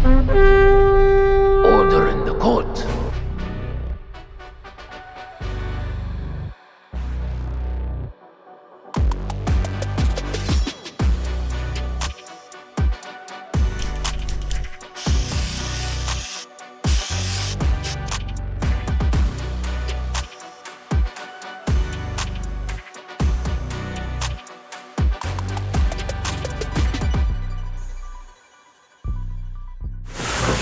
Order in the court.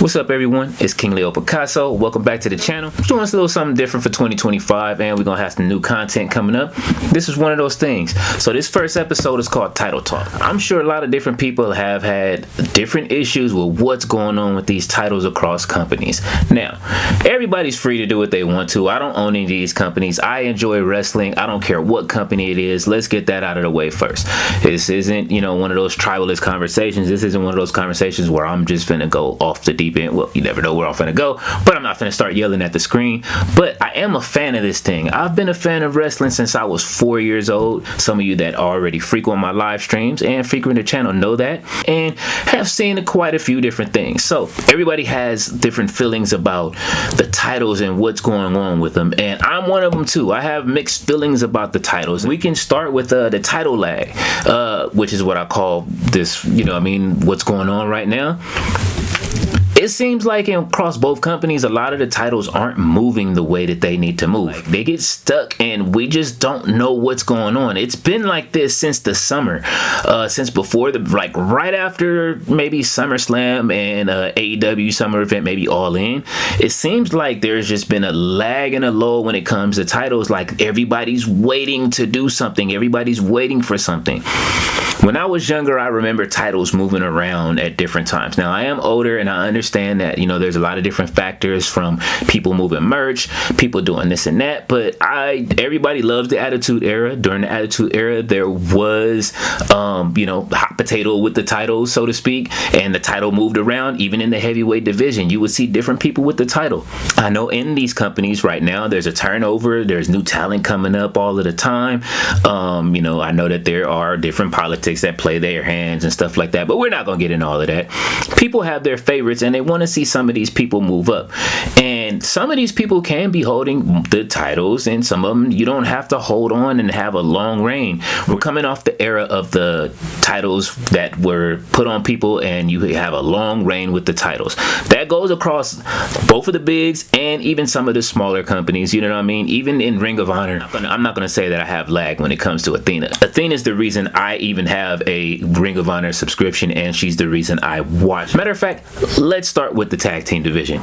What's up, everyone? It's KingLeoPicasso. Welcome back to the channel. I'm doing a little something different for 2025, and we're gonna have some new content coming up. This is one of those things. So this first episode is called Title Talk. I'm sure a lot of different people have had different issues with what's going on with these titles across companies. Now, everybody's free to do what they want to. I don't own any of these companies. I enjoy wrestling. I don't care what company it is. Let's get that out of the way first. This isn't, one of those tribalist conversations. This isn't one of those conversations where I'm just finna go off the deep end. Well, you never know where I'm finna go, but I'm not finna start yelling at the screen. But I am a fan of this thing. I've been a fan of wrestling since I was 4 years old. Some of you that already frequent my live streams and frequent the channel know that, and have seen quite a few different things. So everybody has different feelings about the titles and what's going on with them, and I'm one of them too. I have mixed feelings about the titles. We can start with the title lag, which is what I call this, what's going on right now. It seems like across both companies, a lot of the titles aren't moving the way that they need to move. They get stuck and we just don't know what's going on. It's been like this since the summer, since before right after maybe SummerSlam and AEW summer event, maybe All In. It seems like there's just been a lag and a lull when it comes to titles. Like everybody's waiting to do something. Everybody's waiting for something. When I was younger, I remember titles moving around at different times. Now, I am older and I understand that, there's a lot of different factors from people moving merch, people doing this and that, but everybody loves the Attitude Era. During the Attitude Era, there was, hot potato with the title, so to speak, and the title moved around. Even in the heavyweight division, you would see different people with the title. I know in these companies right now, there's a turnover, there's new talent coming up all of the time. I know that there are different politics that play their hands and stuff like that, but we're not gonna get into all of that. People have their favorites and they want to see some of these people move up, and some of these people can be holding the titles, and some of them you don't have to hold on and have a long reign. We're coming off the era of the titles that were put on people and you have a long reign with the titles. That goes across both of the bigs and even some of the smaller companies, you know what I mean? Even in Ring of Honor, I'm not gonna say that I have lag when it comes to Athena. Athena is the reason I even have a Ring of Honor subscription, and she's the reason I watch. Matter of fact, let's start with the tag team division.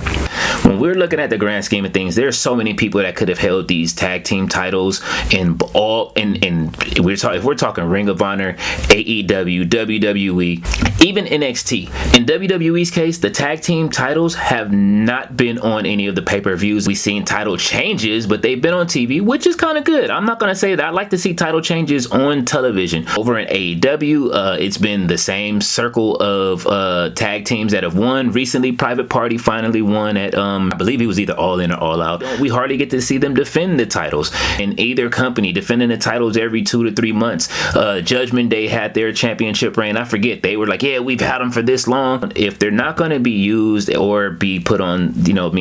When we're looking at the grand scheme of things, there's so many people that could have held these tag team titles if we're talking Ring of Honor, AEW, WWE, even NXT. In WWE's case, the tag team titles have not been on any of the pay-per-views. We've seen title changes, but they've been on TV, which is kind of good. I'm not gonna say that. I like to see title changes on television. Over in AEW, it's been the same circle of tag teams that have won. Recently, Private Party finally won at I believe it was either All In or All Out. We hardly get to see them defend the titles in either company, defending the titles every 2 to 3 months. Judgment Day had their championship reign. I forget, they were like, yeah, we've had them for this long. If they're not going to be used or be put on,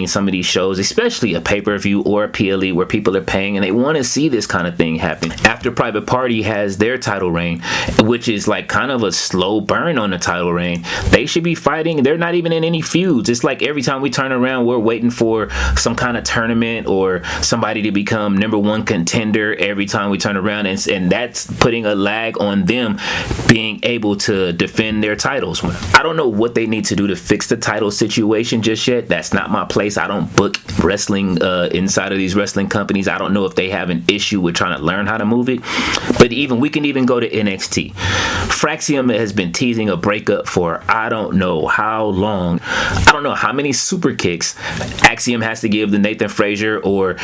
some of these shows, especially a pay-per-view or a PLE where people are paying and they want to see this kind of thing happen. After Private Party has their title reign, which is like kind of a slow burn on the title reign, they should be fighting. They're not even in any feuds. It's like every time we turn around, we're waiting for some kind of tournament or somebody to become #1 contender every time we turn around, and that's putting a lag on them being able to defend their titles. I don't know what they need to do to fix the title situation just yet. That's not my place. I don't book wrestling inside of these wrestling companies. I don't know if they have an issue with trying to learn how to move it, but we can even go to NXT. Fraxium has been teasing a breakup for I don't know how long. I don't know how many super kicks Axiom has to give to Nathan Frazier, or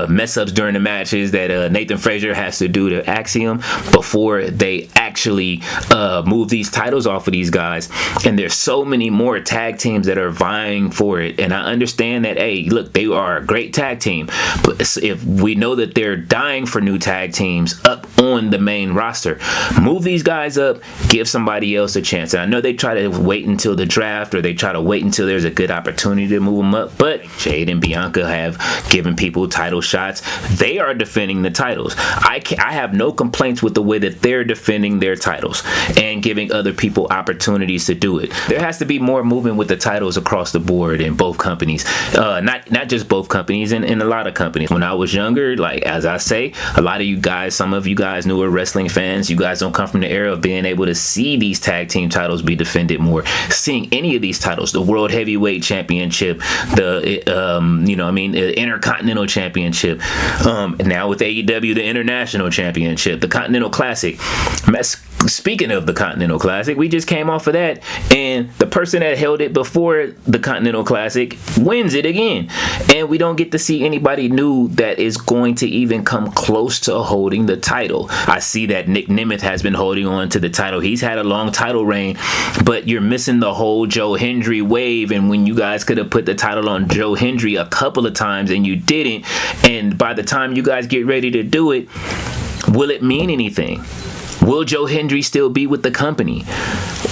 mess ups during the matches that Nathan Frazier has to do to Axiom before they actually move these titles off of these guys. And there's so many more tag teams that are vying for it, and I understand that, hey, look, they are a great tag team, but if we know that they're dying for new tag teams up on the main roster, move these guys up, give somebody else a chance. And I know they try to wait until the draft, or they try to wait until there's a good opportunity to move them up, but Jade and Bianca have given people title shots. They are defending the titles. I have no complaints with the way that they're defending their titles and giving other people opportunities to do it. There has to be more movement with the titles across the board in both companies, not just both companies, in a lot of companies. When I was younger, like, as I say, a lot of you guys, some of you guys newer wrestling fans, you guys don't come from the era of being able to see these tag team titles be defended more, seeing any of these titles, the World Heavyweight Championship, the Intercontinental Championship, now with AEW, the International Championship, the Continental Classic. Speaking of the Continental Classic, we just came off of that, and the person that held it before the Continental Classic wins it again, and we don't get to see anybody new that is going to even come close to holding the title. I see that Nick Nemeth has been holding on to the title. He's had a long title reign, but you're missing the whole Joe Hendry wave, and when you guys could have put the title on Joe Hendry a couple of times and you didn't, and by the time you guys get ready to do it, will it mean anything? Will Joe Hendry still be with the company?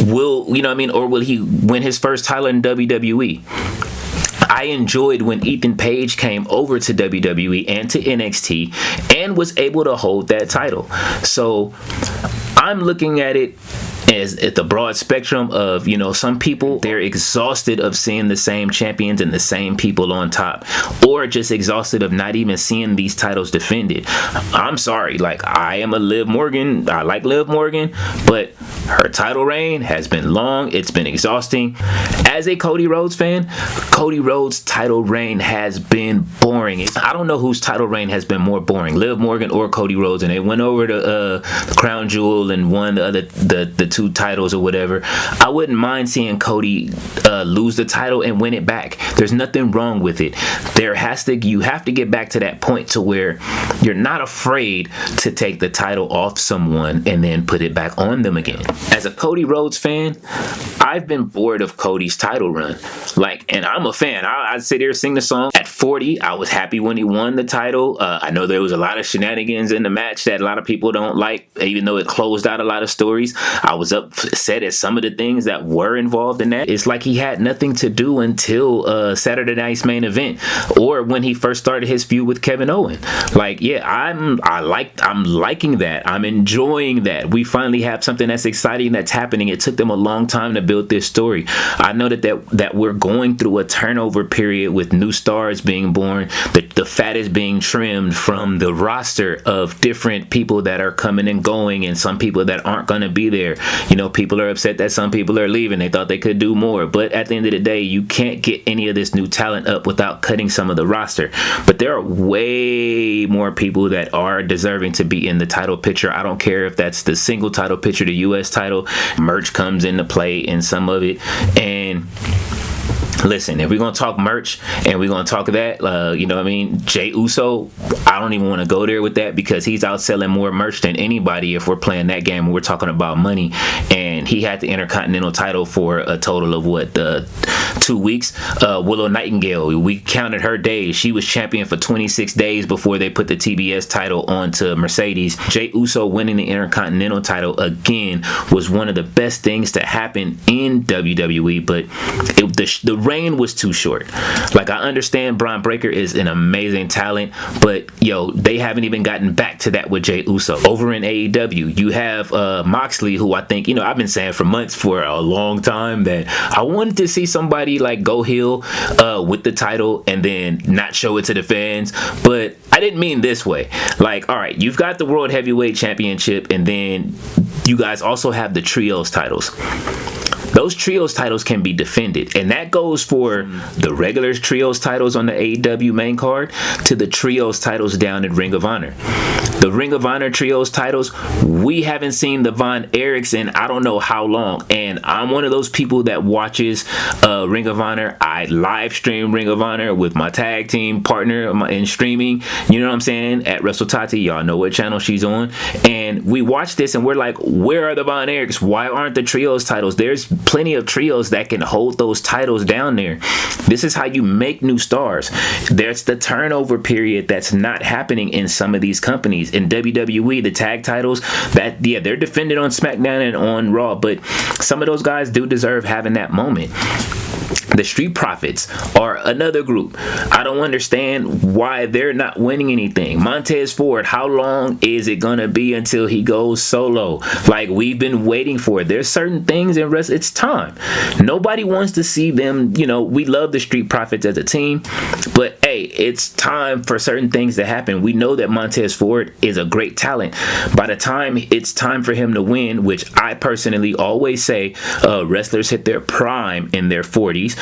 Or will he win his first title in WWE? I enjoyed when Ethan Page came over to WWE and to NXT and was able to hold that title. So I'm looking at it as at the broad spectrum of, some people, they're exhausted of seeing the same champions and the same people on top, or just exhausted of not even seeing these titles defended. I'm sorry, like, I am a Liv Morgan, I like Liv Morgan, but her title reign has been long, it's been exhausting. As a Cody Rhodes fan, Cody Rhodes' title reign has been boring. I don't know whose title reign has been more boring, Liv Morgan or Cody Rhodes, and they went over to the Crown Jewel and won the two titles or whatever. I wouldn't mind seeing Cody lose the title and win it back. There's nothing wrong with it. You have to get back to that point to where you're not afraid to take the title off someone and then put it back on them again. As a Cody Rhodes fan, I've been bored of Cody's title run. And I'm a fan. I'd sit here, sing the song. At 40, I was happy when he won the title. I know there was a lot of shenanigans in the match that a lot of people don't like, even though it closed out a lot of stories. I was upset at some of the things that were involved in that. It's like he had nothing to do until Saturday Night's Main Event, or when he first started his feud with Kevin Owens. I'm liking that. I'm enjoying that. We finally have something that's exciting that's happening. It took them a long time to build this story. I know that we're going through a turnover period with new stars being born. The fat is being trimmed from the roster of different people that are coming and going, and some people that aren't going to be there. People are upset that some people are leaving. They thought they could do more, but at the end of the day, you can't get any of this new talent up without cutting some of the roster. But there are way more people that are deserving to be in the title picture. I don't care if that's the single title picture, the US title. Merch comes into play in some of it. And listen, if we're going to talk merch and we're going to talk that, Jey Uso, I don't even want to go there with that, because he's out selling more merch than anybody if we're playing that game and we're talking about money. And he had the Intercontinental title for a total of 2 weeks. Willow Nightingale, we counted her days. She was champion for 26 days before they put the TBS title onto Mercedes. Jey Uso winning the Intercontinental title again was one of the best things to happen in WWE, but the reign was too short. I understand Braun Breaker is an amazing talent, but they haven't even gotten back to that with Jey Uso. Over in AEW, you have Moxley, who I think, I've been saying for months, for a long time, that I wanted to see somebody go heel with the title and then not show it to the fans, but I didn't mean this way. All right, you've got the World Heavyweight Championship, and then you guys also have the Trios titles. Those Trios titles can be defended, and that goes for the regular Trios titles on the AEW main card to the Trios titles down in Ring of Honor. The Ring of Honor Trios titles, we haven't seen the Von Erichs in I don't know how long. And I'm one of those people that watches Ring of Honor. I live stream Ring of Honor with my tag team partner in streaming. You know what I'm saying? At WrestleTati. Y'all know what channel she's on. And we watch this and we're like, where are the Von Erichs? Why aren't the trios titles? There's plenty of trios that can hold those titles down there. This is how you make new stars. There's the turnover period that's not happening in some of these companies. In WWE, the tag titles, they're defended on SmackDown and on Raw, but some of those guys do deserve having that moment. The Street Profits are another group. I don't understand why they're not winning anything. Montez Ford, how long is it gonna be until he goes solo? Like, we've been waiting for it. There's certain things in wrestling. It's time. Nobody wants to see them. You know, we love the Street Profits as a team, but hey, it's time for certain things to happen. We know that Montez Ford is a great talent. By the time it's time for him to win, which I personally always say, wrestlers hit their prime in their 40s.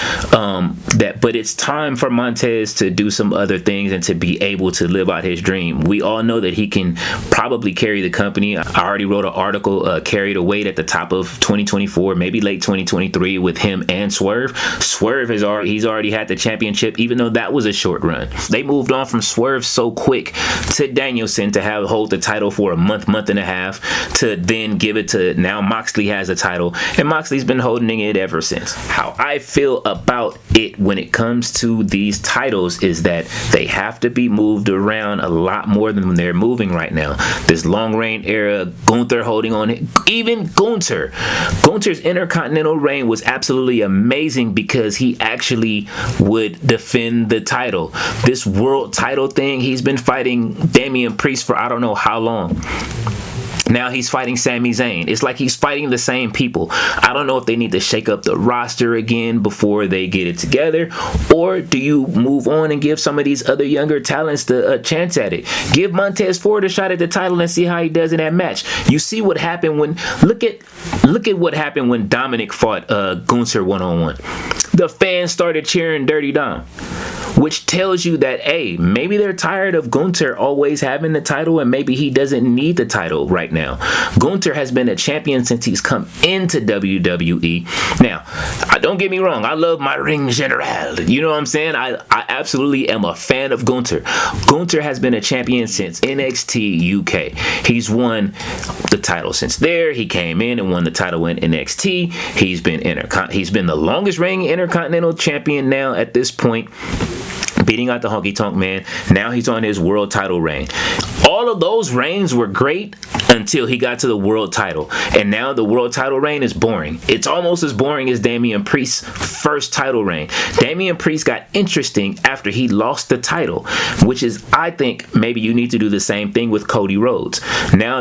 But it's time for Montez to do some other things and to be able to live out his dream. We all know that he can probably carry the company. I already wrote an article, Carry the Weight, at the top of 2024, maybe late 2023, with him and Swerve. Swerve he's already had the championship, even though that was a short run. They moved on from Swerve so quick to Danielson to hold the title for a month and a half, to then give it to, now Moxley has the title, and Moxley's been holding it ever since. How I feel about it when it comes to these titles is that they have to be moved around a lot more than they're moving right now. This long reign era, Gunther holding on it. Even Gunther's Intercontinental reign was absolutely amazing because he actually would defend the title. This world title thing, he's been fighting Damian Priest for I don't know how long. Now he's fighting Sami Zayn. It's like he's fighting the same people. I don't know if they need to shake up the roster again before they get it together, or do you move on and give some of these other younger talents a chance at it? Give Montez Ford a shot at the title and see how he does in that match. You see what happened when, look at what happened when Dominic fought Gunther one-on-one. The fans started cheering Dirty Dom, which tells you that, hey, maybe they're tired of Gunther always having the title, and maybe he doesn't need the title right now. Gunther has been a champion since he's come into WWE. Now, don't get me wrong, I love my ring general. You know what I'm saying? I absolutely am a fan of Gunther. Gunther has been a champion since NXT UK. He's won the title since there. He came in and won the title in NXT. He's been the longest reigning Intercontinental champion now at this point, beating out the Honky Tonk Man. Now he's on his world title reign. All of those reigns were great until he got to the world title. And now the world title reign is boring. It's almost as boring as Damian Priest's first title reign. Damian Priest got interesting after he lost the title, which is, I think, maybe you need to do the same thing with Cody Rhodes. Now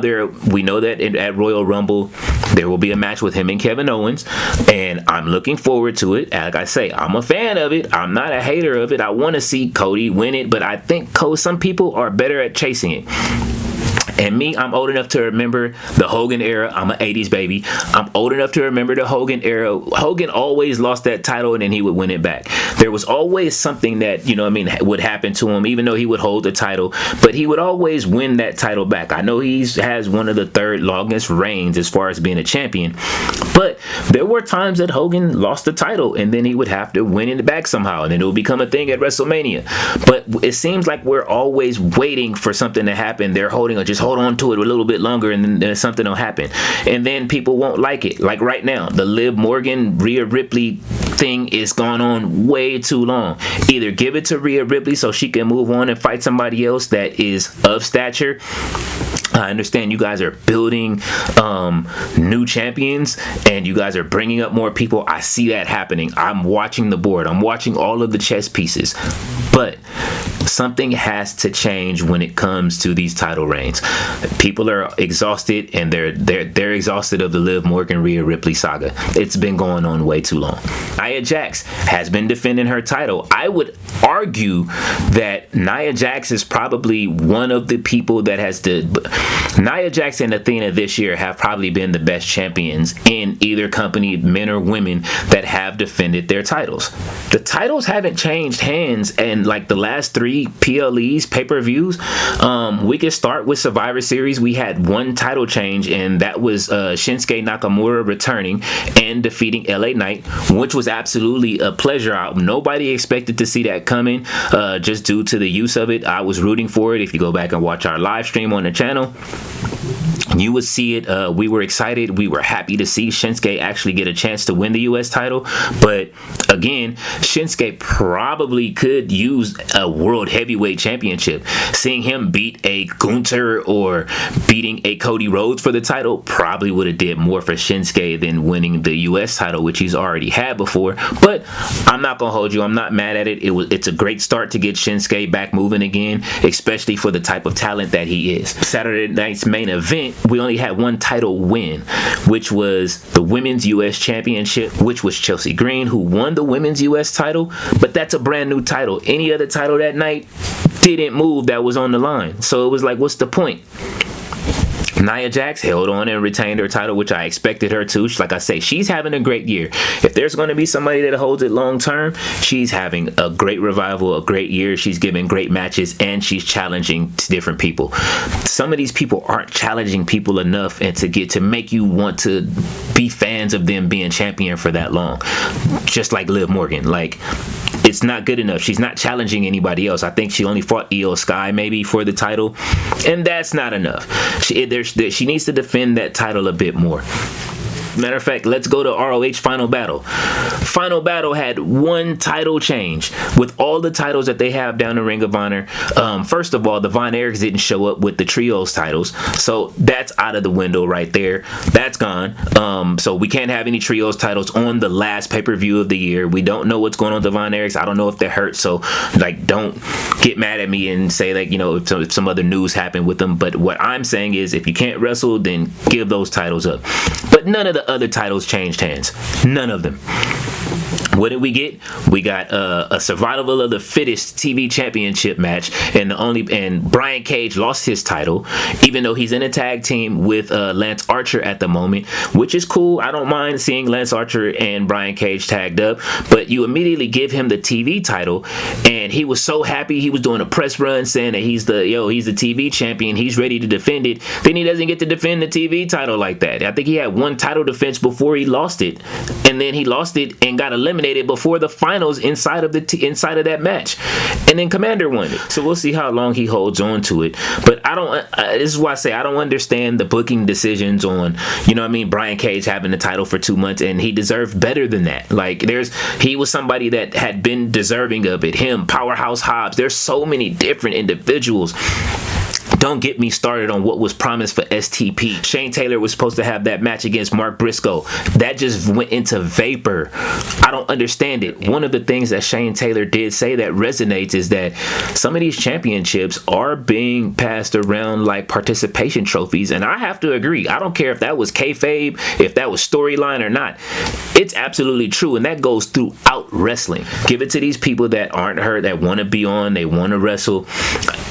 we know that at Royal Rumble, there will be a match with him and Kevin Owens, and I'm looking forward to it. Like I say, I'm a fan of it. I'm not a hater of it. I want to see Cody win it, but I think some people are better at chasing it. And me, I'm old enough to remember the Hogan era. I'm an 80s baby. I'm old enough to remember the Hogan era. Hogan always lost that title and then he would win it back. There was always something that, would happen to him, even though he would hold the title, but he would always win that title back. I know he has one of the third longest reigns as far as being a champion, but there were times that Hogan lost the title and then he would have to win it back somehow, and then it would become a thing at WrestleMania. But it seems like we're always waiting for something to happen. They're just hold on to it a little bit longer and then something will happen, and then people won't like it. Like right now, the Liv Morgan Rhea Ripley thing is going on way too long. Either give it to Rhea Ripley so she can move on and fight somebody else that is of stature. I understand you guys are building new champions and you guys are bringing up more people. I see that happening. I'm watching the board. I'm watching all of the chess pieces. But something has to change when it comes to these title reigns. People are exhausted, and they're exhausted of the Liv Morgan Rhea Ripley saga. It's been going on way too long. Nia Jax has been defending her title. I would argue that Nia Jax is probably one of the people that has Nia Jax and Athena this year have probably been the best champions in either company, men or women, that have defended their titles. The titles haven't changed hands in like the last 3 PLEs, pay-per-views. We can start with Survivor Series. We had one title change, and that was Shinsuke Nakamura returning and defeating LA Knight, which was absolutely a pleasure. Nobody expected to see that coming, just due to the use of it. I was rooting for it. If you go back and watch our live stream on the channel, you would see it. We were excited. We were happy to see Shinsuke actually get a chance to win the US title. But again, Shinsuke probably could use a world heavyweight championship. Seeing him beat a Gunther or beating a Cody Rhodes for the title probably would have did more for Shinsuke than winning the US title, which he's already had before. But I'm not gonna hold you. I'm not mad at it. It's a great start to get Shinsuke back moving again, especially for the type of talent that he is. Saturday night's main event, we only had one title win, which was the Women's US Championship, which was Chelsea Green, who won the Women's US title, but that's a brand new title. Any other title that night didn't move that was on the line. So it was like, what's the point? Nia Jax held on and retained her title, which I expected her to. Like I say, she's having a great year. If there's going to be somebody that holds it long term, she's having a great revival, a great year. She's giving great matches, and she's challenging different people. Some of these people aren't challenging people enough and to make you want to be fans of them being champion for that long. Just like Liv Morgan. Like, it's not good enough. She's not challenging anybody else. I think she only fought Io Sky maybe for the title, and that's not enough. She needs to defend that title a bit more. Matter of fact, let's go to ROH Final Battle. Final Battle had one title change with all the titles that they have down in Ring of Honor. First of all, the Von Erichs didn't show up with the Trios titles, so that's out of the window right there. That's gone. So we can't have any Trios titles on the last pay-per-view of the year. We don't know what's going on with the Von Erichs. I don't know if they're hurt, so like, don't get mad at me and say like, you know, if some other news happened with them. But what I'm saying is, if you can't wrestle, then give those titles up. But none of the other titles changed hands. None of them. What did we get? We got a Survival of the Fittest TV Championship match, and Brian Cage lost his title, even though he's in a tag team with Lance Archer at the moment, which is cool. I don't mind seeing Lance Archer and Brian Cage tagged up, but you immediately give him the TV title, and he was so happy. He was doing a press run saying that he's the TV champion. He's ready to defend it. Then he doesn't get to defend the TV title like that. I think he had one title defense before he lost it, and then he lost it and got eliminated before the finals inside of that match, and then Commander won it. So we'll see how long he holds on to it. But I don't. This is why I say I don't understand the booking decisions on, you know what I mean, Brian Cage having the title for 2 months, and he deserved better than that. Like, he was somebody that had been deserving of it. Him, Powerhouse Hobbs. There's so many different individuals. Don't get me started on what was promised for STP. Shane Taylor was supposed to have that match against Mark Briscoe. That just went into vapor. I don't understand it. One of the things that Shane Taylor did say that resonates is that some of these championships are being passed around like participation trophies, and I have to agree. I don't care if that was kayfabe, if that was storyline or not. It's absolutely true, and that goes throughout wrestling. Give it to these people that aren't hurt, that want to be on, they want to wrestle.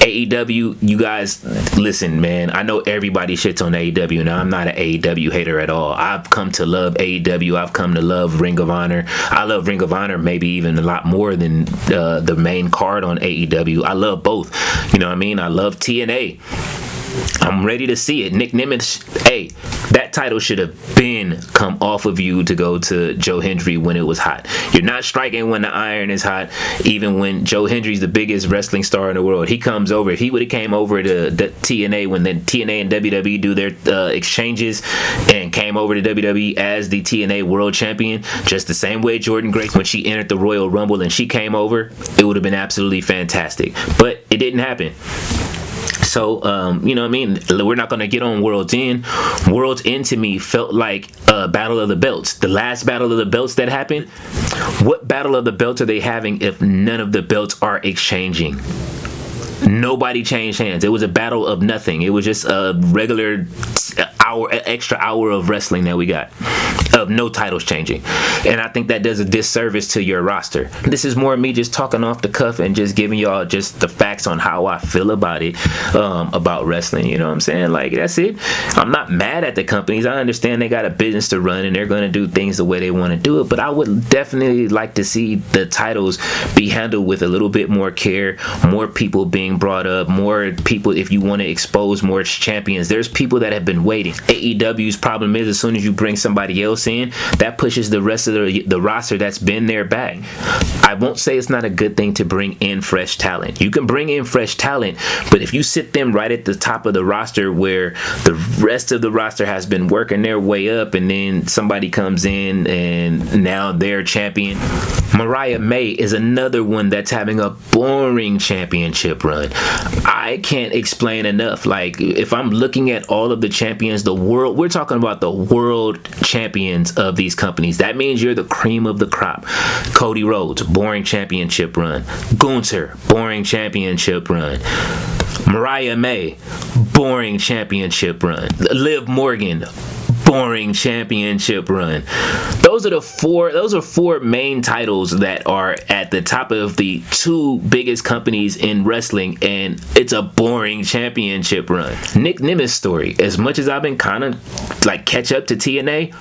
AEW, you guys, listen, man, I know everybody shits on AEW. Now, I'm not an AEW hater at all. I've come to love AEW. I've come to love Ring of Honor. I love Ring of Honor maybe even a lot more than the main card on AEW. I love both. You know what I mean? I love TNA. I'm ready to see it. Nick Nimitz, hey, that title should have been come off of you to go to Joe Hendry when it was hot. You're not striking when the iron is hot, even when Joe Hendry's the biggest wrestling star in the world. He comes over. If he would have came over to the TNA when the TNA and WWE do their exchanges and came over to WWE as the TNA World Champion, just the same way Jordan Grace, when she entered the Royal Rumble and she came over, it would have been absolutely fantastic. But it didn't happen. So, you know what I mean? We're not going to get on World's End. World's End to me felt like a Battle of the Belts. The last Battle of the Belts that happened, what Battle of the Belts are they having if none of the belts are exchanging? Nobody changed hands. It was a battle of nothing. It was just a regular extra hour of wrestling that we got. of no titles changing. And I think that does a disservice to your roster. This is more me just talking off the cuff and just giving y'all just the facts on how I feel about it, about wrestling. You know what I'm saying? Like, that's it. I'm not mad at the companies. I understand they got a business to run and they're going to do things the way they want to do it. But I would definitely like to see the titles be handled with a little bit more care, more people being brought up, more people, if you want to expose more champions. There's people that have been waiting. AEW's problem is, as soon as you bring somebody else in, that pushes the rest of the roster that's been there back. I won't say it's not a good thing to bring in fresh talent. You can bring in fresh talent, but if you sit them right at the top of the roster where the rest of the roster has been working their way up, and then somebody comes in and now they're champion. Mariah May is another one that's having a boring championship run. I can't explain enough. Like, if I'm looking at all of the champions, we're talking about the world champions of these companies. That means you're the cream of the crop. Cody Rhodes, boring championship run. Gunther, boring championship run. Mariah May, boring championship run. Liv Morgan, boring championship run. Those are four main titles that are at the top of the two biggest companies in wrestling, and it's a boring championship run. Nick Nemeth's story, as much as I've been kind of like catch up to TNA,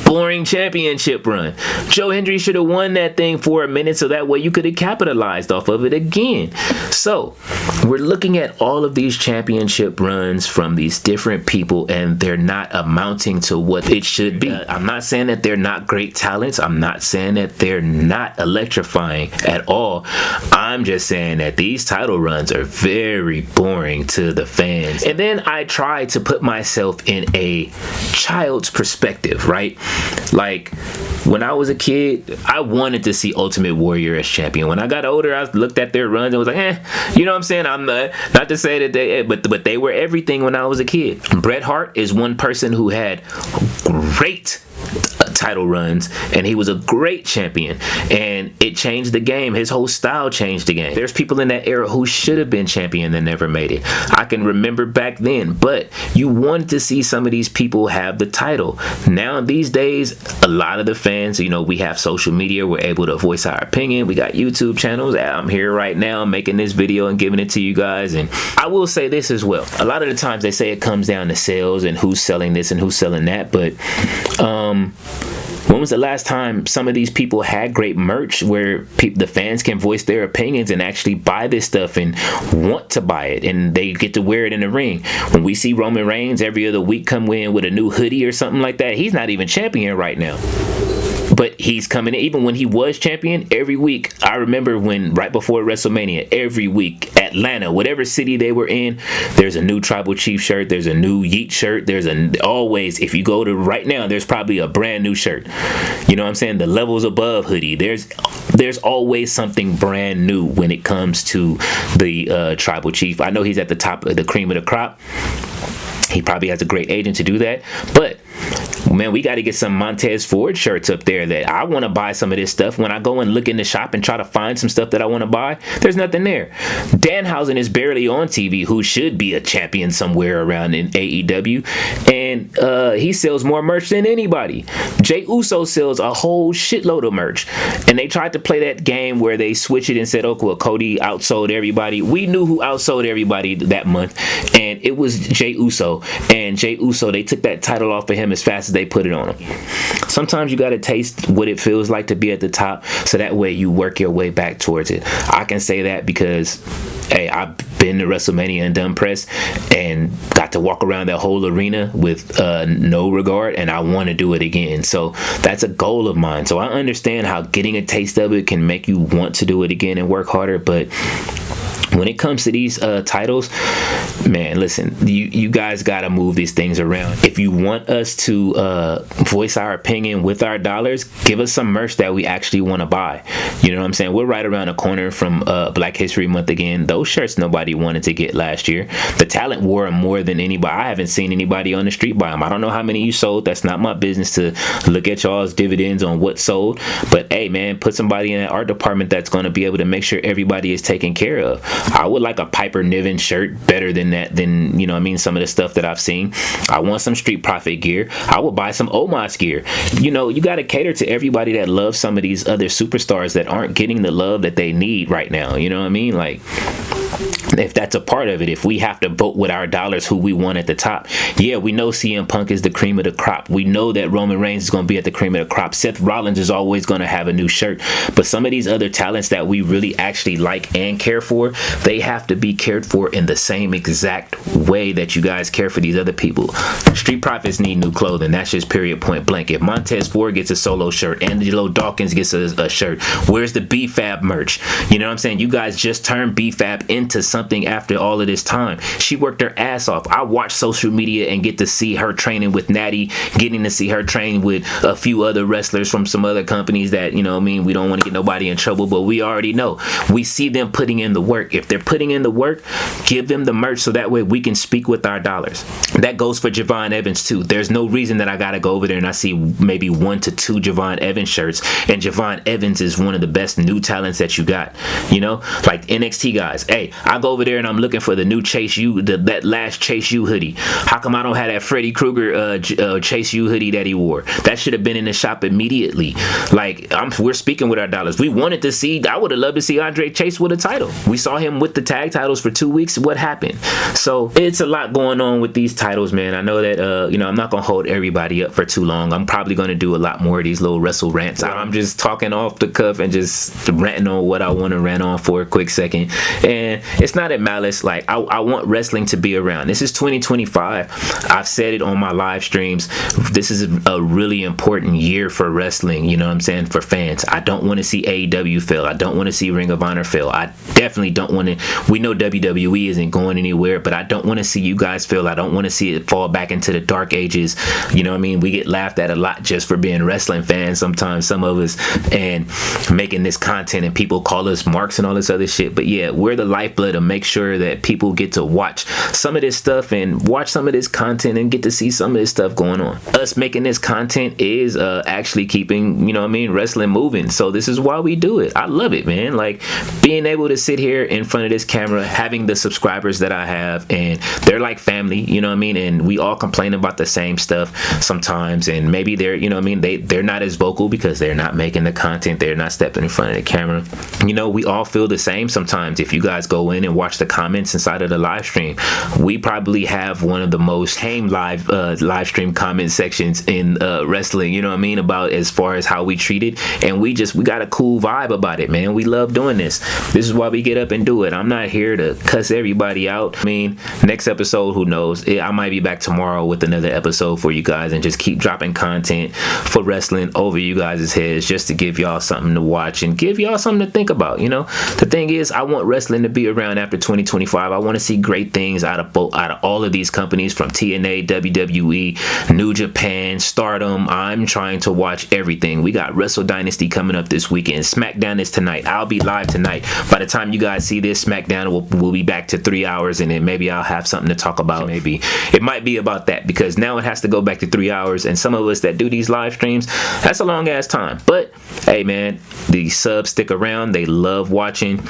boring championship run. Joe Hendry should have won that thing for a minute so that way you could have capitalized off of it again. So we're looking at all of these championship runs from these different people, and they're not amounting to what it should be. I'm not saying that they're not great talents. I'm not saying that they're not electrifying at all. I'm just saying that these title runs are very boring to the fans. And then I try to put myself in a child's perspective, right? Like, when I was a kid, I wanted to see Ultimate Warrior as champion. When I got older, I looked at their runs and was like, you know what I'm saying? I'm not to say that but they were everything when I was a kid. Bret Hart is one person who had great title runs, and he was a great champion, and it changed the game. His whole style changed the game. There's people in that era who should have been champion that never made it. I can remember back then, but you wanted to see some of these people have the title. Now these days, a lot of the fans, you know, we have social media, we're able to voice our opinion, we got YouTube channels. I'm here right now making this video and giving it to you guys. And I will say this as well, a lot of the times they say it comes down to sales and who's selling this and who's selling that, but when was the last time some of these people had great merch where the fans can voice their opinions and actually buy this stuff and want to buy it, and they get to wear it in the ring? When we see Roman Reigns every other week come in with a new hoodie or something like that, he's not even champion right now. But he's coming in. Even when he was champion, every week, I remember when right before WrestleMania, every week, Atlanta, whatever city they were in, there's a new Tribal Chief shirt, there's a new Yeet shirt, there's always, if you go to right now, there's probably a brand new shirt. You know what I'm saying? The levels above hoodie, there's always something brand new when it comes to the Tribal Chief. I know he's at the top of the cream of the crop. He probably has a great agent to do that, but man, we got to get some Montez Ford shirts up there. That I want to buy some of this stuff. When I go and look in the shop and try to find some stuff that I want to buy, there's nothing there. Danhausen is barely on TV, who should be a champion somewhere around in AEW, and he sells more merch than anybody. Jey Uso sells a whole shitload of merch, and they tried to play that game where they switch it and said, oh, well, Cody outsold everybody. We knew who outsold everybody that month, and it was Jey Uso. And Jey Uso, they took that title off of him as fast as they put it on him. Sometimes you got to taste what it feels like to be at the top, so that way you work your way back towards it. I can say that because, hey, I've been to WrestleMania and done press and got to walk around that whole arena with no regard, and I want to do it again. So that's a goal of mine. So I understand how getting a taste of it can make you want to do it again and work harder, but when it comes to these titles, man, listen, you guys got to move these things around. If you want us to voice our opinion with our dollars, give us some merch that we actually want to buy. You know what I'm saying? We're right around the corner from Black History Month again. Those shirts nobody wanted to get last year. The talent wore them more than anybody. I haven't seen anybody on the street buy them. I don't know how many you sold. That's not my business to look at y'all's dividends on what sold. But hey, man, put somebody in that art department that's going to be able to make sure everybody is taken care of. I would like a Piper Niven shirt better than that, than, you know what I mean, some of the stuff that I've seen. I want some Street Profit gear. I would buy some Omos gear. You know, you got to cater to everybody that loves some of these other superstars that aren't getting the love that they need right now. You know what I mean? Like, if that's a part of it, if we have to vote with our dollars who we want at the top, yeah, we know CM Punk is the cream of the crop. We know that Roman Reigns is going to be at the cream of the crop. Seth Rollins is always going to have a new shirt. But some of these other talents that we really actually like and care for, they have to be cared for in the same exact way that you guys care for these other people. Street Profits need new clothing. That's just period, point blank. If Montez Ford gets a solo shirt, Angelo Dawkins gets a shirt, where's the BFAB merch? You know what I'm saying? You guys just turned BFAB into something after all of this time. She worked her ass off. I watch social media and get to see her training with Natty, getting to see her train with a few other wrestlers from some other companies that, you know what I mean, we don't want to get nobody in trouble, but we already know. We see them putting in the work. If they're putting in the work, give them the merch so that way we can speak with our dollars. That goes for Javon Evans too. There's no reason that I gotta go over there and I see maybe 1 to 2 Javon Evans shirts, and Javon Evans is one of the best new talents that you got. You know, like NXT guys. Hey, I go over there and I'm looking for the new Chase U, that last Chase U hoodie. How come I don't have that Freddy Krueger Chase U hoodie that he wore? That should have been in the shop immediately. Like, we're speaking with our dollars. We wanted to see, I would have loved to see Andre Chase with a title. We saw him with the tag titles for 2 weeks. What happened? So it's a lot going on with these titles, man. I know that, you know, I'm not going to hold everybody up for too long. I'm probably going to do a lot more of these little wrestle rants. I'm just talking off the cuff and just ranting on what I want to rant on for a quick second. And it's not a malice. Like, I want wrestling to be around. This is 2025. I've said it on my live streams. This is a really important year for wrestling, you know what I'm saying, for fans. I don't want to see AEW fail. I don't want to see Ring of Honor fail. I definitely don't want to. We know WWE isn't going anywhere, but I don't want to see you guys fail. I don't want to see it fall back into the dark ages. You know what I mean? We get laughed at a lot just for being wrestling fans sometimes, some of us, and making this content, and people call us marks and all this other shit. But yeah, we're the lifeblood to make sure that people get to watch some of this stuff and watch some of this content and get to see some of this stuff going on. Us making this content is actually keeping, you know what I mean, wrestling moving. So this is why we do it. I love it, man. Like, being able to sit here in front of this camera, having the subscribers that I have, and they're like family, you know what I mean, and we all complain about the same stuff sometimes, and maybe they're, you know what I mean, they're not as vocal because they're not making the content, they're not stepping in front of the camera. You know, we all feel the same sometimes. If you guys go in and watch the comments inside of the live stream, we probably have one of the most tame live stream comment sections in wrestling, you know what I mean, about as far as how we treat it, and we got a cool vibe about it, man. We love doing this. This is why we get up and do it. I'm not here to cuss everybody out. I mean, next episode, who knows, I might be back tomorrow with another episode for you guys and just keep dropping content for wrestling over you guys' heads, just to give y'all something to watch and give y'all something to think about. You know, the thing is, I want wrestling to be around after 2025. I want to see great things out of all of these companies, from TNA, WWE, New Japan, Stardom. I'm trying to watch everything. We got Wrestle Dynasty coming up this weekend. SmackDown is tonight. I'll be live tonight. By the time you guys see this, SmackDown will be back to 3 hours, and then maybe I'll have something to talk about. Maybe it might be about that, because now it has to go back to 3 hours, and some of us that do these live streams, that's a long ass time. But hey, man, the subs stick around. They love watching.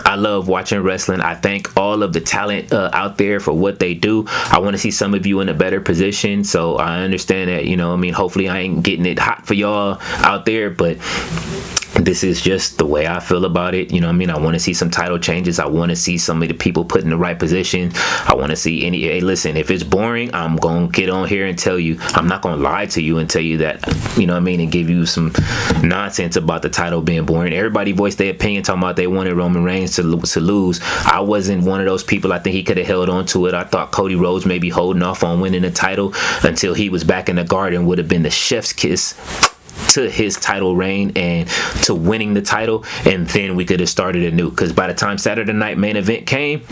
I love watching wrestling. I thank all of the talent out there for what they do. I want to see some of you in a better position, so I understand that, you know, I mean, hopefully I ain't getting it hot for y'all out there, but this is just the way I feel about it. You know what I mean? I want to see some title changes. I want to see some of the people put in the right position. I want to see hey, listen, if it's boring, I'm going to get on here and tell you. I'm not going to lie to you and tell you that, you know what I mean, and give you some nonsense about the title being boring. Everybody voiced their opinion talking about they wanted Roman Reigns to lose. I wasn't one of those people. I think he could have held on to it. I thought Cody Rhodes maybe holding off on winning the title until he was back in the Garden would have been the chef's kiss to his title reign and to winning the title, and then we could have started anew. Because by the time Saturday Night Main Event came,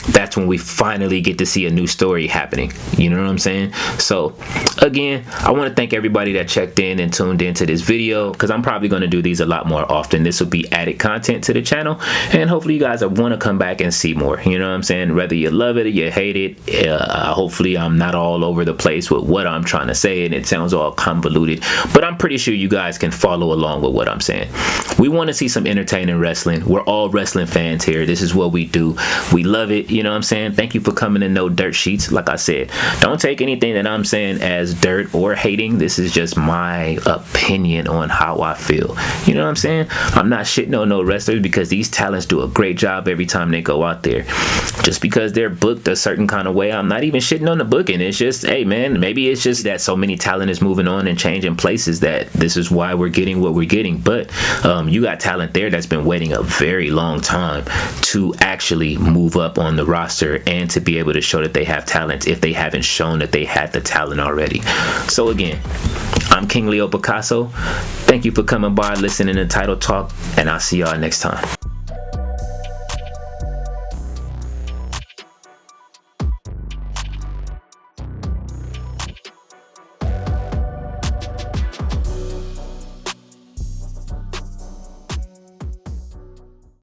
that's when we finally get to see a new story happening. You know what I'm saying? So again, I want to thank everybody that checked in and tuned into this video, because I'm probably going to do these a lot more often. This will be added content to the channel, and hopefully you guys want to come back and see more. You know what I'm saying? Whether you love it or you hate it, hopefully I'm not all over the place with what I'm trying to say and it sounds all convoluted, but I'm pretty sure you guys can follow along with what I'm saying. We want to see some entertaining wrestling. We're all wrestling fans here. This is what we do. We love it. You know what I'm saying? Thank you for coming to No Dirt Sheets. Like I said, don't take anything that I'm saying as dirt or hating. This is just my opinion on how I feel. You know what I'm saying? I'm not shitting on no wrestlers, because these talents do a great job every time they go out there. Just because they're booked a certain kind of way, I'm not even shitting on the booking. It's just, hey man, maybe it's just that so many talent is moving on and changing places that this is why we're getting what we're getting. But you got talent there that's been waiting a very long time to actually move up on the roster and to be able to show that they have talent if they haven't shown that they had the talent already. So again, I'm KingLeoPicasso. Thank you for coming by, listening to Title Talk, and I'll see y'all next time.